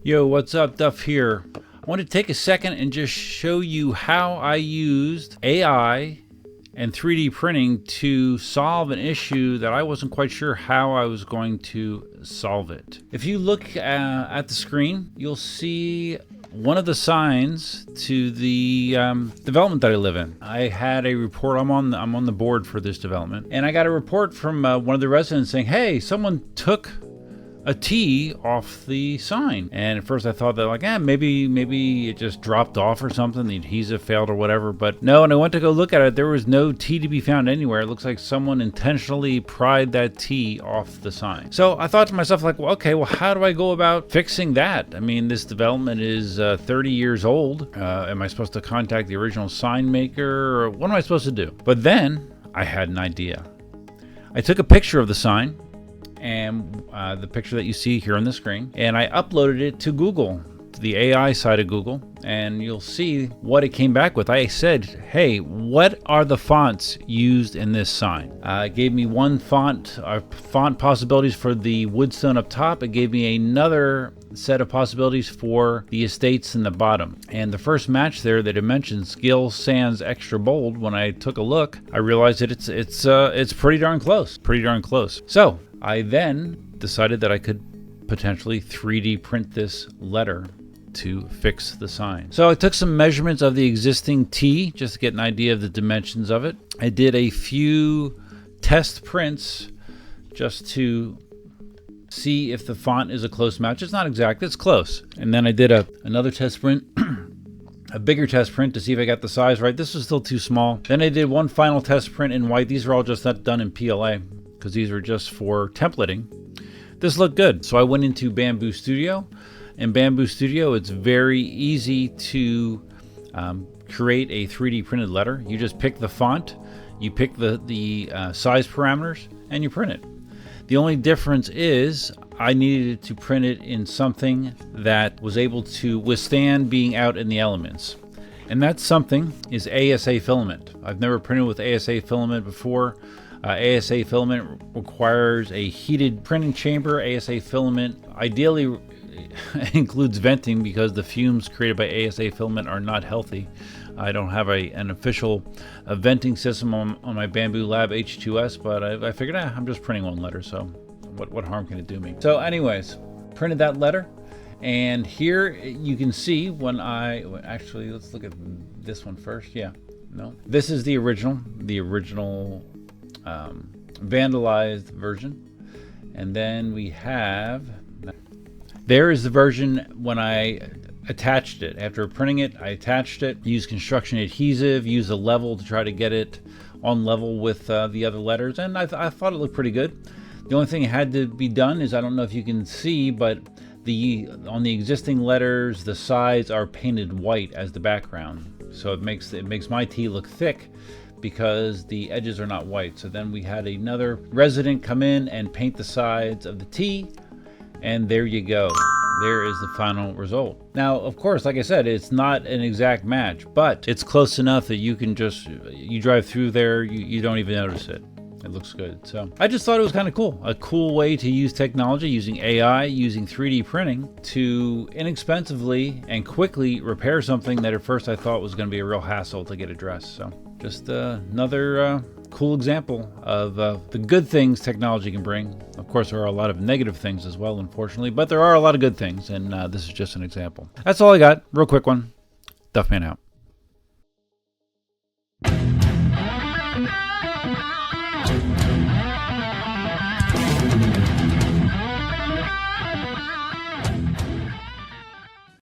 Yo, what's up? Duff here. I want to take a second and just show you how I used AI and 3D printing to solve an issue that I wasn't quite sure how I was going to solve it. If you look at the screen, you'll see one of the signs to the development that I live in. I had a report. I'm on the board for this development, and I got a report from one of the residents saying, "Hey, someone took a T off the sign." And at first I thought that maybe it just dropped off or something, the adhesive failed or whatever, but no. And I went to go look at it, there was no T to be found anywhere. It looks like someone intentionally pried that T off the sign. So I thought to myself, how do I go about fixing that? I mean, this development is 30 years old. Am I supposed to contact the original sign maker, or what am I supposed to do? But then I had an idea. I took a picture of the sign, and the picture that you see here on the screen, and I uploaded it to Google, to the AI side of Google, and you'll see what it came back with. I said, hey, what are the fonts used in this sign? It gave me one font possibilities for the woodstone up top. It gave me another set of possibilities for the estates in the bottom. And the first match there that it mentions, Gill Sans Extra Bold, when I took a look, I realized that it's pretty darn close. So I then decided that I could potentially 3D print this letter to fix the sign. So I took some measurements of the existing T just to get an idea of the dimensions of it. I did a few test prints just to see if the font is a close match. It's not exact, it's close. And then I did another test print, a bigger test print to see if I got the size right. This was still too small. Then I did one final test print in white. These are all just not done in PLA, because these are just for templating. This looked good. So I went into Bamboo Studio. In Bamboo Studio, it's very easy to create a 3D printed letter. You just pick the font, you pick the size parameters, and you print it. The only difference is I needed to print it in something that was able to withstand being out in the elements. And that something is ASA filament. I've never printed with ASA filament before. ASA filament requires a heated printing chamber. ASA filament ideally includes venting, because the fumes created by ASA filament are not healthy. I don't have an official venting system on my Bamboo Lab H2S, but I figured I'm just printing one letter, so what harm can it do me? So anyways, printed that letter, and here you can see when actually, let's look at this one first. This is the original vandalized version, and then we have, there is the version when I attached it. After printing it, I attached it, used construction adhesive, used a level to try to get it on level with the other letters, and I thought it looked pretty good. The only thing that had to be done is, I don't know if you can see, but on the existing letters, the sides are painted white as the background, so it makes my T look thick, because the edges are not white. So then we had another resident come in and paint the sides of the T, and there you go. There is the final result. Now, of course, like I said, it's not an exact match, but it's close enough that you can you drive through there, you don't even notice it. It looks good. So I just thought it was kind of cool. A cool way to use technology, using AI, using 3D printing to inexpensively and quickly repair something that at first I thought was going to be a real hassle to get addressed. So just another cool example of the good things technology can bring. Of course, there are a lot of negative things as well, unfortunately, but there are a lot of good things, and this is just an example. That's all I got. Real quick one. Duffman out.